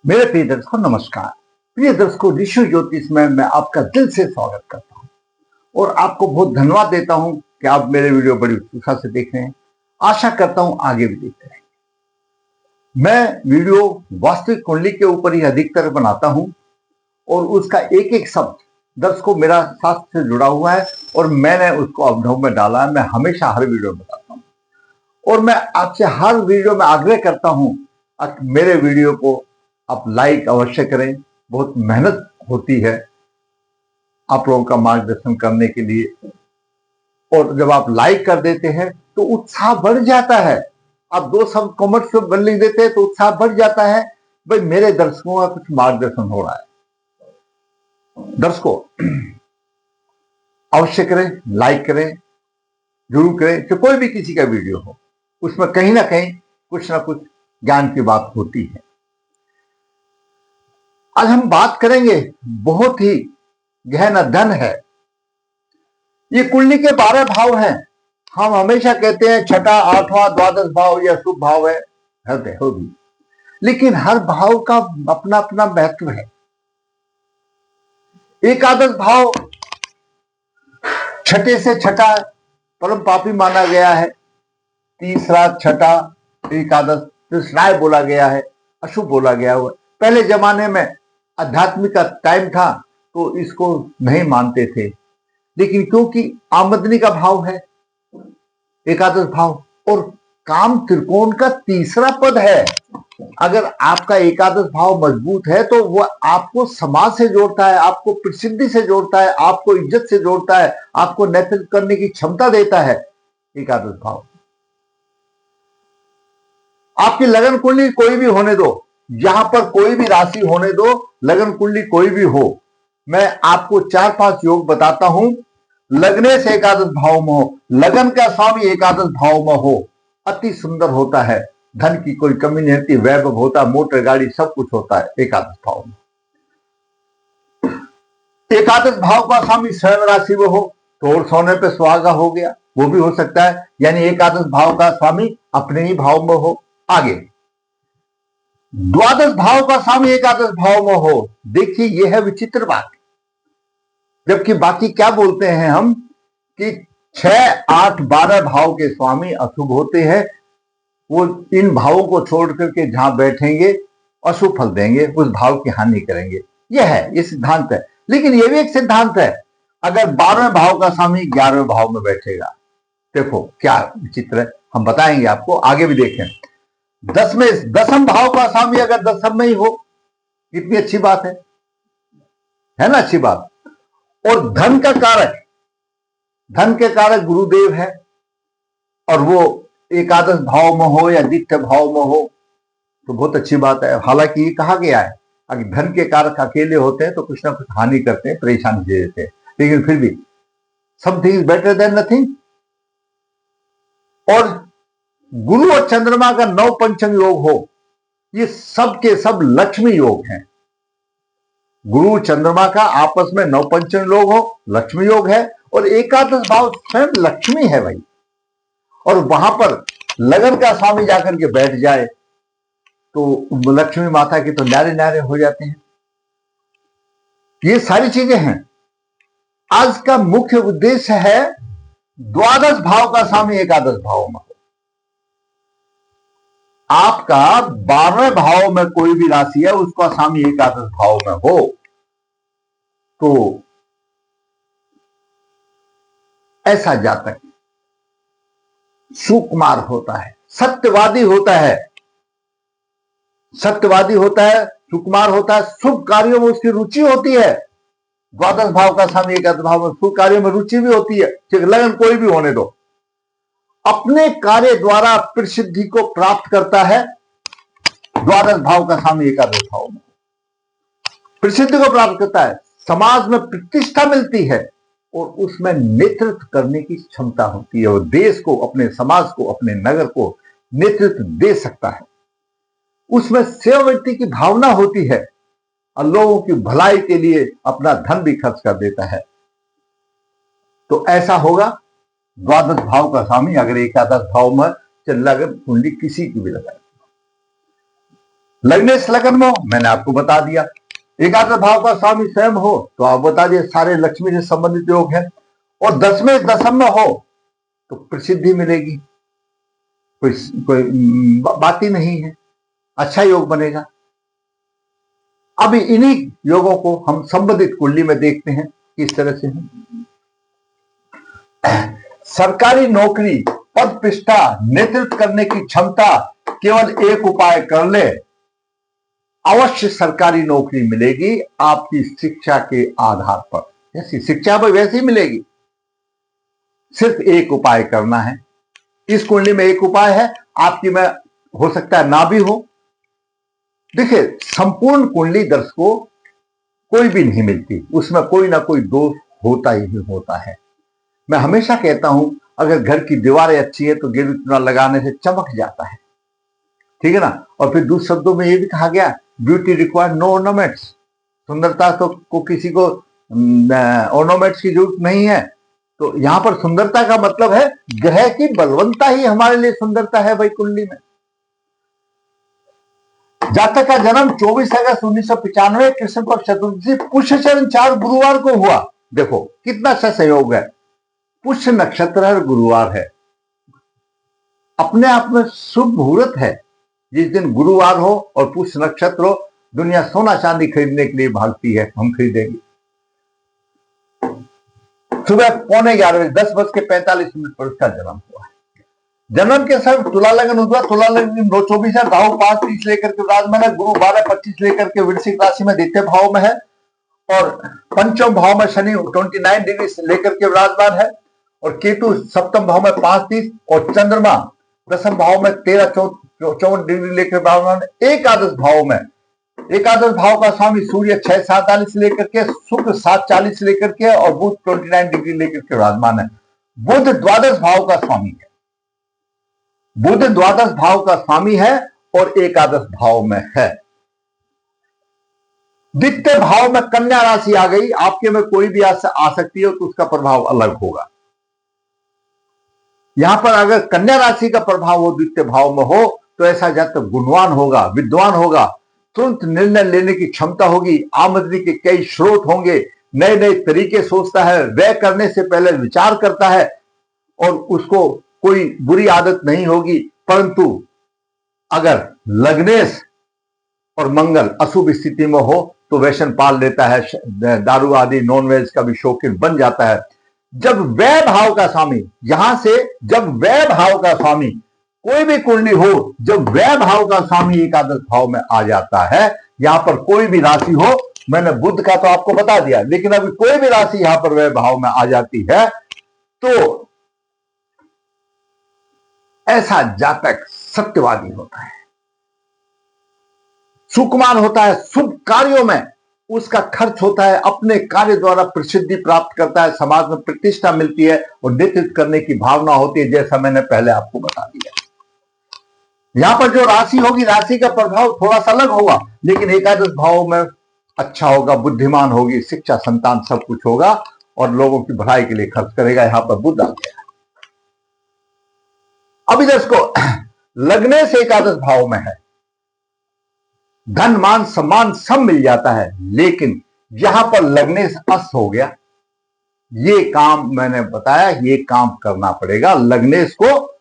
मेरे प्रिय दर्शकों नमस्कार। प्रिय दर्शकों, ऋषि ज्योतिष में मैं आपका दिल से स्वागत करता हूं और आपको बहुत धन्यवाद देता हूं कि आप मेरे वीडियो बड़ी उत्सुकता से देख रहे हैं। आशा करता हूं आगे भी देखते रहेंगे। मैं वीडियो वास्तविक कुंडली के ऊपर ही अधिकतर बनाता हूं और उसका एक एक शब्द दर्शकों मेरा शास्त्र से जुड़ा हुआ है और मैंने उसको अनुभव में डाला है। मैं हमेशा हर वीडियो में बताता हूं और मैं आपसे हर वीडियो में आग्रह करता हूं मेरे वीडियो को आप लाइक अवश्य करें। बहुत मेहनत होती है आप लोगों का मार्गदर्शन करने के लिए और जब आप लाइक कर देते हैं तो उत्साह बढ़ जाता है। आप दो शब्द कमेंट्स में लिख देते हैं तो उत्साह बढ़ जाता है, भाई मेरे दर्शकों का कुछ मार्गदर्शन हो रहा है। दर्शकों अवश्य करें, लाइक करें, जरूर करें। तो कोई भी किसी का वीडियो हो उसमें कहीं ना कहीं कुछ ना कुछ ज्ञान की बात होती है। आज हम बात करेंगे, बहुत ही गहन अध्ययन है। ये कुंडली के 12 भाव हैं। हम हमेशा कहते हैं छठा, आठवां, द्वादश भाव या शुभ भाव है, हो भी, लेकिन हर भाव का अपना अपना महत्व है। एकादश भाव छठे से छठा परम पापी माना गया है। तीसरा, छठा, एकादश तृष्णाय बोला गया है, अशुभ बोला गया हुआ। पहले जमाने में आध्यात्मिक का टाइम था तो इसको नहीं मानते थे, लेकिन क्योंकि आमदनी का भाव है एकादश भाव और काम त्रिकोण का तीसरा पद है, अगर आपका एकादश भाव मजबूत है तो वो आपको समाज से जोड़ता है, आपको प्रसिद्धि से जोड़ता है, आपको इज्जत से जोड़ता है, आपको नेतृत्व करने की क्षमता देता है एकादश भाव। आपकी लगन कुंडली कोई भी होने दो, यहां पर कोई भी राशि होने दो, लगन कुंडली कोई भी हो, मैं आपको 4-5 योग बताता हूं। लगने से एकादश भाव में हो, लगन का स्वामी एकादश भाव में हो, अति सुंदर होता है। धन की कोई कमी नहीं होती, वैभव होता है, मोटर गाड़ी सब कुछ होता है एकादश भाव में। एकादश भाव का स्वामी स्वयं राशि में हो तो और सोने पे सुहागा हो गया, वो भी हो सकता है। यानी एकादश भाव का स्वामी अपने ही भाव में हो। आगे द्वादश भाव का स्वामी एकादश भाव में हो, देखिए यह है विचित्र बात। जबकि बाकी क्या बोलते हैं हम कि 6, 8, 12 भाव के स्वामी अशुभ होते हैं, वो इन भावों को छोड़ करके जहां बैठेंगे अशुभ फल देंगे, उस भाव की हानि करेंगे। यह है, ये सिद्धांत है। लेकिन यह भी एक सिद्धांत है, अगर 12वें भाव का स्वामी 11वें भाव में बैठेगा, देखो क्या विचित्र है, हम बताएंगे आपको, आगे भी देखें। 10वें भाव का स्वामी अगर 10 में ही हो, कितनी अच्छी बात है ना, अच्छी बात। और धन का कारक, धन के कारक गुरुदेव है और वो एकादश भाव में हो या द्वितीय भाव में हो तो बहुत अच्छी बात है। हालांकि ये कहा गया है अगर धन के कारक अकेले होते हैं तो कुछ ना कुछ हानि करते हैं, परेशानी दे देते हैं, लेकिन फिर भी something is better than nothing. और गुरु और चंद्रमा का 9 पंचम योग हो, ये सब के सब लक्ष्मी योग हैं। गुरु चंद्रमा का आपस में 9 पंचम योग हो, लक्ष्मी योग है। और एकादश भाव स्वयं लक्ष्मी है भाई, और वहां पर लगन का स्वामी जाकर के बैठ जाए तो लक्ष्मी माता के तो न्यारे न्यारे हो जाते हैं। ये सारी चीजें हैं। आज का मुख्य उद्देश्य है द्वादश भाव का स्वामी एकादश भाव में। आपका 12वें भाव में कोई भी राशि है उसका स्वामी एकादश भाव में हो तो ऐसा जातक सुकुमार होता है, सत्यवादी होता है, सत्यवादी होता है, सुकुमार होता है, शुभ कार्यों में उसकी रुचि होती है। द्वादश भाव का स्वामी एकादश भाव में शुभ कार्यों में रुचि भी होती है, लगन कोई भी होने दो। अपने कार्य द्वारा प्रसिद्धि को प्राप्त करता है। द्वादश भाव का स्वामी एकादश भाव में प्रसिद्धि को प्राप्त करता है, समाज में प्रतिष्ठा मिलती है और उसमें नेतृत्व करने की क्षमता होती है और देश को, अपने समाज को, अपने नगर को नेतृत्व दे सकता है। उसमें सेवावृत्ति की भावना होती है और लोगों की भलाई के लिए अपना धन भी खर्च कर देता है। तो ऐसा होगा द्वादश भाव का स्वामी अगर एकादश भाव में लगन कुंडली किसी की भी लगाए। लग्नेश लगन में हो, मैंने आपको बता दिया। एकादश भाव का स्वामी स्वयं हो तो आप बता दिए सारे लक्ष्मी से संबंधित योग है। और 10वें दशम में हो तो प्रसिद्धि मिलेगी, कोई बात ही नहीं है, अच्छा योग बनेगा। अब इन्हीं योगों को हम संबंधित कुंडली में देखते हैं किस तरह से है। सरकारी नौकरी, पद प्रतिष्ठा, नेतृत्व करने की क्षमता, केवल एक उपाय कर ले, अवश्य सरकारी नौकरी मिलेगी आपकी शिक्षा के आधार पर। जैसी शिक्षा पर वैसी मिलेगी, सिर्फ एक उपाय करना है। इस कुंडली में एक उपाय है, आपकी में हो सकता है ना भी हो। देखिए, संपूर्ण कुंडली दर्शकों कोई भी नहीं मिलती, उसमें कोई ना कोई दोष होता ही होता है। मैं हमेशा कहता हूं, अगर घर की दीवारें अच्छी है तो गेरू चूना लगाने से चमक जाता है, ठीक है ना। और फिर दूसरे शब्दों में ये भी कहा गया, ब्यूटी रिक्वायर नो ऑर्नामेंट्स, सुंदरता तो को किसी को ऑर्नामेंट्स की जरूरत नहीं है। तो यहां पर सुंदरता का मतलब है ग्रह की बलवंता ही हमारे लिए सुंदरता है भाई कुंडली में। जातक का जन्म 24 अगस्त 1995 कृष्ण पक्ष चतुर्दशी पुष्यचरण 4 गुरुवार को हुआ। देखो कितना अच्छा संयोग है, पुष्य नक्षत्र है, गुरुवार है, अपने आप में शुभ मुहूर्त है। जिस दिन गुरुवार हो और पुष्य नक्षत्र हो, दुनिया सोना चांदी खरीदने के लिए भागती है, हम खरीदेंगे। सुबह 11:45 10:45 पर उसका जन्म हुआ है। जन्म के समय तुला लगन हुआ, तुला लगन 2:24 है, राहु 5:30 लेकर के विराजमान है, गुरु 12:25 लेकर के वृश्चिक राशि में द्वितीय भाव में है, और पंचम भाव में शनि 29 डिग्री से लेकर के विराजमान है, और केतु सप्तम भाव में 5:30, और चंद्रमा दसम भाव में 13-54 डिग्री लेकर विराजमान है। एकादश भाव में, एकादश भाव का स्वामी सूर्य 6:47 से लेकर के, शुक्र 7:40 से लेकर के, और बुध 29 डिग्री लेकर के विराजमान है। बुध द्वादश भाव का स्वामी है, बुध द्वादश भाव का स्वामी है और एकादश भाव में है। द्वितीय भाव में कन्या राशि आ गई, आपके में कोई भी आ सकती है तो उसका प्रभाव अलग होगा। यहां पर अगर कन्या राशि का प्रभाव हो द्वितीय भाव में हो तो ऐसा जातक गुणवान होगा, विद्वान होगा, तुरंत निर्णय लेने की क्षमता होगी, आमदनी के कई स्रोत होंगे, नए नए तरीके सोचता है, व्यय करने से पहले विचार करता है, और उसको कोई बुरी आदत नहीं होगी। परंतु अगर लग्नेश और मंगल अशुभ स्थिति में हो तो व्यसन पाल लेता है, दारू आदि नॉन वेज का भी शौकीन बन जाता है। जब व्यय भाव का स्वामी, यहां से जब व्यय भाव का स्वामी कोई भी कुंडली हो, जब व्यय भाव का स्वामी एकादश भाव में आ जाता है, यहां पर कोई भी राशि हो, मैंने बुध का तो आपको बता दिया, लेकिन अभी कोई भी राशि यहां पर व्यय भाव में आ जाती है तो ऐसा जातक सत्यवादी होता है, सुकुमार होता है, शुभ कार्यों में उसका खर्च होता है, अपने कार्य द्वारा प्रसिद्धि प्राप्त करता है, समाज में प्रतिष्ठा मिलती है और नेतृत्व करने की भावना होती है, जैसा मैंने पहले आपको बता दिया। यहां पर जो राशि होगी, राशि का प्रभाव थोड़ा सा अलग होगा, लेकिन एकादश भाव में अच्छा होगा, बुद्धिमान होगी, शिक्षा संतान सब कुछ होगा और लोगों की भलाई के लिए खर्च करेगा। यहां पर बुध आ गया। अभी इसको लगने से एकादश भाव में है, धन मान सम्मान सब मिल जाता है, लेकिन यहां पर लगने से अस्त हो गया। ये काम मैंने बताया, ये काम करना पड़ेगा, लगनेश को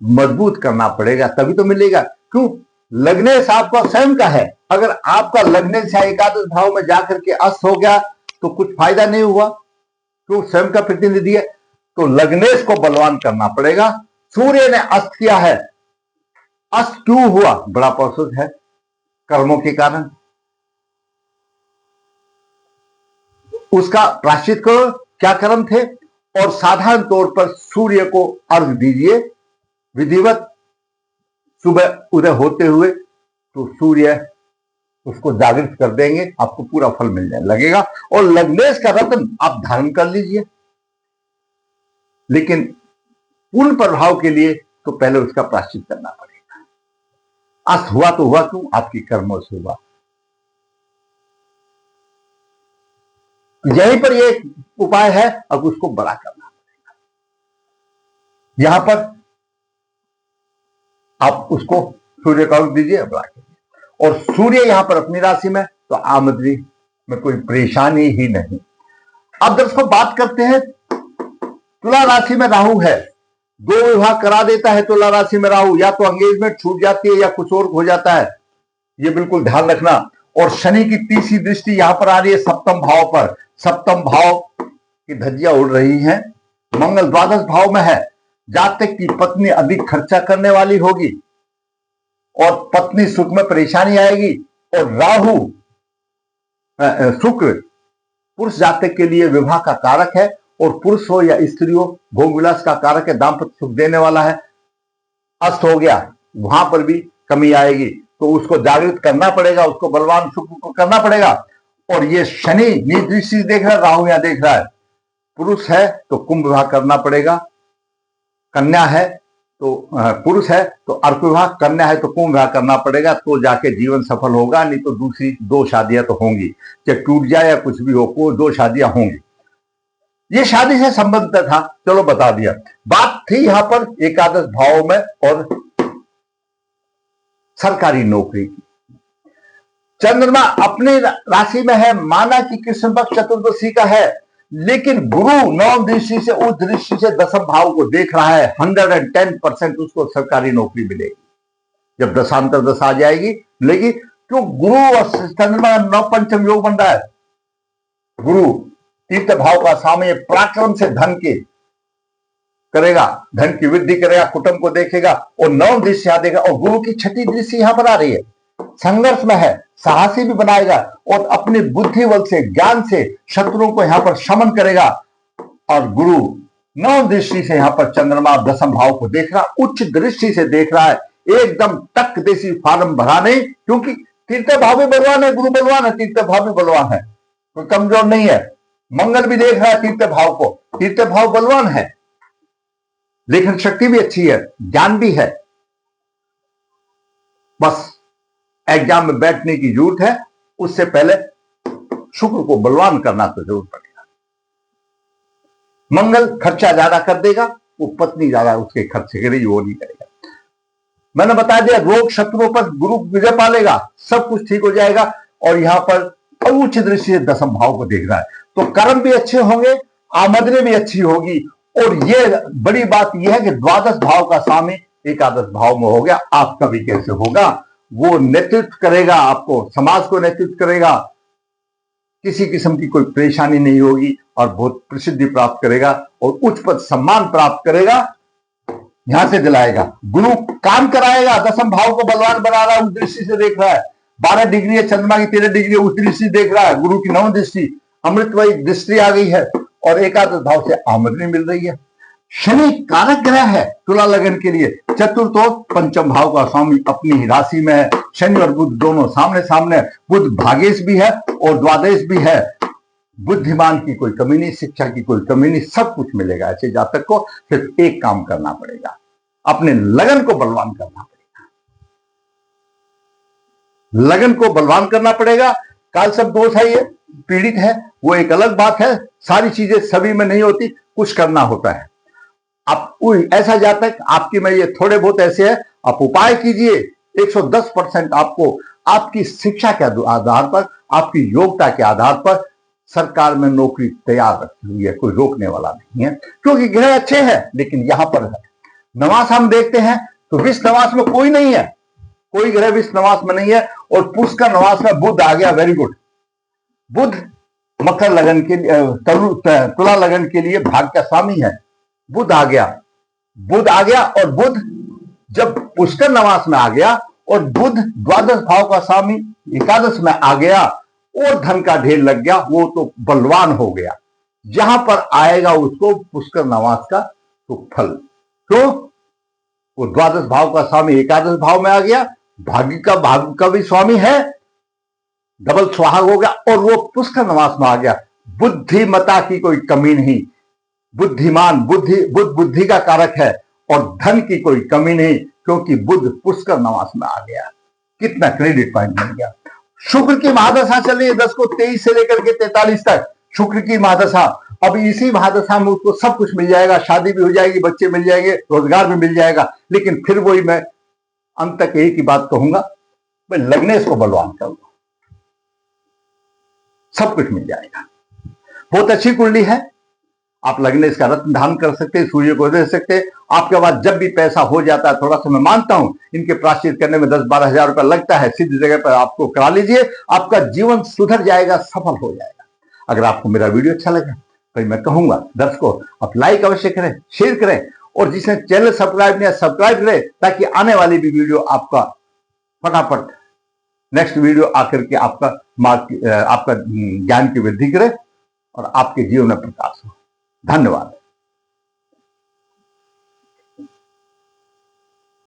मजबूत करना पड़ेगा तभी तो मिलेगा। क्यों? लगनेश आपका स्वयं का है, अगर आपका लगनेश एकादश भाव में जाकर के अस्त हो गया तो कुछ फायदा नहीं हुआ, क्यों? स्वयं का प्रतिनिधि है, तो लगनेश को बलवान करना पड़ेगा। सूर्य ने अस्त किया है, अस्त क्यों हुआ? बड़ा प्रोसेस है, कर्मों के कारण। उसका प्रायश्चित करो, क्या कर्म थे, और साधारण तौर पर सूर्य को अर्घ दीजिए विधिवत सुबह उदय होते हुए, तो सूर्य उसको जागृत कर देंगे, आपको पूरा फल मिल जाए लगेगा। और लग्नेश का रत्न आप धारण कर लीजिए, लेकिन पूर्ण प्रभाव के लिए तो पहले उसका प्रायश्चित करना पड़ेगा। अस्त हुआ तो हुआ क्यों? आपकी कर्मों से हुआ। यहीं पर यह उपाय है, अब उसको बड़ा करना पड़ेगा। यहां पर आप उसको सूर्य का रुख दीजिए, बढ़ा के, और सूर्य यहां पर अपनी राशि में, तो आमदनी में कोई परेशानी ही नहीं। अब दोस्तों बात करते हैं, तुला राशि में राहु है, 2 विवाह करा देता है तुला राशि में राहु, या तो एंगेजमेंट छूट जाती है या कुछ और हो जाता है, ये बिल्कुल ध्यान रखना। और शनि की तीसरी दृष्टि यहां पर आ रही है सप्तम भाव पर, सप्तम भाव की धज्जियां उड़ रही हैं। मंगल द्वादश भाव में है, जातक की पत्नी अधिक खर्चा करने वाली होगी और पत्नी सुख में परेशानी आएगी। और राहु शुक्र पुरुष जातक के लिए विवाह का कारक है, और पुरुष हो या स्त्री हो भोग विलास का कारक है, दाम्पत्य सुख देने वाला है। अस्त हो गया, वहां पर भी कमी आएगी, तो उसको जागृत करना पड़ेगा, उसको बलवान शुक्र को करना पड़ेगा। और ये शनि नीच दृष्टि देख रहा है, राहु यहां देख रहा है। पुरुष है तो कुंभ विवाह करना पड़ेगा, कन्या है तो पुरुष है तो अर्क विवाह, कन्या है तो कुंभ विवाह करना पड़ेगा, तो जाके जीवन सफल होगा। नहीं तो दूसरी 2 शादियां तो होंगी, चाहे टूट जाए या कुछ भी हो, वो 2 शादियां होंगी। ये शादी से संबंधित था, चलो बता दिया। बात थी यहां पर एकादश भाव में और सरकारी नौकरी की। चंद्रमा अपनी राशि में है, माना कि कृष्ण पक्ष चतुर्दशी का है, लेकिन गुरु नवम दृष्टि से, उस दृष्टि से दशम भाव को देख रहा है। 110% उसको सरकारी नौकरी मिलेगी जब दशांतर दशा आ जाएगी, मिलेगी। क्यों? गुरु और चंद्रमा नव पंचम योग बन रहा है। गुरु तीर्थ भाव का सामने पराक्रम से धन के करेगा, धन की वृद्धि करेगा, कुटुंब को देखेगा, और नवम दृष्टि यहां देगा। और गुरु की छठी दृष्टि यहां पर आ रही है, संघर्ष में है, साहसी भी बनाएगा, और अपने बुद्धि बल से, ज्ञान से शत्रुओं को यहां पर शमन करेगा। और गुरु नवम दृष्टि से यहां पर चंद्रमा दशम भाव को देख रहा, उच्च दृष्टि से देख रहा है, एकदम टक देसी फार्म भरा नहीं, क्योंकि तीर्थ भाव भी बलवान है, गुरु बलवान है, तीर्थ भाव भी बलवान है, कोई कमजोर नहीं है। मंगल भी देख रहा है तीर्थ भाव को, तीर्थ भाव बलवान है, लेखन शक्ति भी अच्छी है, ज्ञान भी है। बस एग्जाम में बैठने की जरूरत है, उससे पहले शुक्र को बलवान करना तो जरूर पड़ेगा। मंगल खर्चा ज्यादा कर देगा, वो पत्नी ज्यादा उसके खर्चे करेगी, वो नहीं करेगा। मैंने बता दिया, रोग शत्रुओं पर गुरु विजय पालेगा, सब कुछ ठीक हो जाएगा। और यहां पर उच्च दृष्टि से दशम भाव को देख रहा है, तो कर्म भी अच्छे होंगे, आमदनी भी अच्छी होगी। और ये बड़ी बात यह है कि द्वादश भाव का स्वामी एकादश भाव में हो गया। आपका भी कैसे होगा? वो नेतृत्व करेगा, आपको समाज को नेतृत्व करेगा, किसी किस्म की कोई परेशानी नहीं होगी, और बहुत प्रसिद्धि प्राप्त करेगा, और उच्च पद सम्मान प्राप्त करेगा, यहां से दिलाएगा। गुरु काम कराएगा, दशम भाव को बलवान बना रहा है, उस दृष्टि से देख रहा है। 12 डिग्री है चंद्रमा की, 13 डिग्री उस दृष्टि देख रहा है। गुरु की नव दृष्टि, अमृतमयी दृष्टि आ गई है, और एकादश भाव से आमदनी मिल रही है। शनि कारक ग्रह है तुला लगन के लिए, चतुर्थ और पंचम भाव का स्वामी अपनी ही राशि में है। शनि और बुध दोनों सामने सामने, बुध भागेश भी है और द्वादश भी है। बुद्धिमान की कोई कमी नहीं, शिक्षा की कोई कमी नहीं, सब कुछ मिलेगा ऐसे जातक को। सिर्फ एक काम करना पड़ेगा, अपने लगन को बलवान करना पड़ेगा, लगन को बलवान करना पड़ेगा। काल सब दोष है, ये पीड़ित है, वो एक अलग बात है। सारी चीजें सभी में नहीं होती, कुछ करना होता है। आप ऐसा जातक आपकी में ये थोड़े बहुत ऐसे है, आप उपाय कीजिए। 110% आपको आपकी शिक्षा के आधार पर, आपकी योग्यता के आधार पर सरकार में नौकरी तैयार रखी हुई है, कोई रोकने वाला नहीं है, क्योंकि ग्रह अच्छे हैं। लेकिन यहां पर नवास हम देखते हैं तो विष नवास में कोई नहीं है, कोई ग्रह विष नवास में नहीं है। और पुष्कर नवास में बुध आ गया, वेरी गुड। बुध मकर लगन के तुला लगन के लिए भाग्य का स्वामी है। बुध आ गया, बुध आ गया, और बुध जब पुष्कर नवास में आ गया और बुध द्वादश भाव का स्वामी एकादश में आ गया, और धन का ढेर लग गया, वो तो बलवान हो गया। जहां पर आएगा उसको पुष्कर नवास का तो फल, क्यों? वो द्वादश भाव का स्वामी एकादश भाव में आ गया, भाग्य का भी स्वामी है, डबल सुहाग हो गया, और वो पुष्कर नवास में आ गया। बुद्धिमता की कोई कमी नहीं, बुद्धिमान, बुद्धि का कारक है, और धन की कोई कमी नहीं, क्योंकि बुध पुष्कर नवास में आ गया। कितना क्रेडिट पॉइंट मिल गया। शुक्र की महादशा चल रही है 10 को 23 से लेकर के 43 तक, शुक्र की महादशा। अब इसी महादशा में उसको सब कुछ मिल जाएगा, शादी भी हो जाएगी, बच्चे मिल जाएंगे, रोजगार भी मिल जाएगा। लेकिन फिर वही मैं अंत तक एक ही बात कहूंगा, भाई लग्नेश को बलवान कर दो, सब कुछ मिल जाएगा। बहुत अच्छी कुंडली है, आप लग्नेश का रत्न धारण कर सकते हैं, सूर्य को दे सकते हैं। आपके पास जब भी पैसा हो जाता है, थोड़ा सा मैं मानता हूं इनके प्रायश्चित करने में 10-12 हजार रुपया लगता है, सिद्ध जगह पर आपको करा लीजिए, आपका जीवन सुधर जाएगा, सफल हो जाएगा। अगर आपको मेरा वीडियो अच्छा लगा तो मैं कहूंगा दर्शकों, आप लाइक अवश्य करें, शेयर करें, और जिसने चैनल सब्सक्राइब नहीं सब्सक्राइब करें, ताकि आने वाली भी वीडियो आपका फटाफट नेक्स्ट वीडियो आकर के आपका ज्ञान की वृद्धि करे और आपके जीवन में प्रकाश हो। धन्यवाद।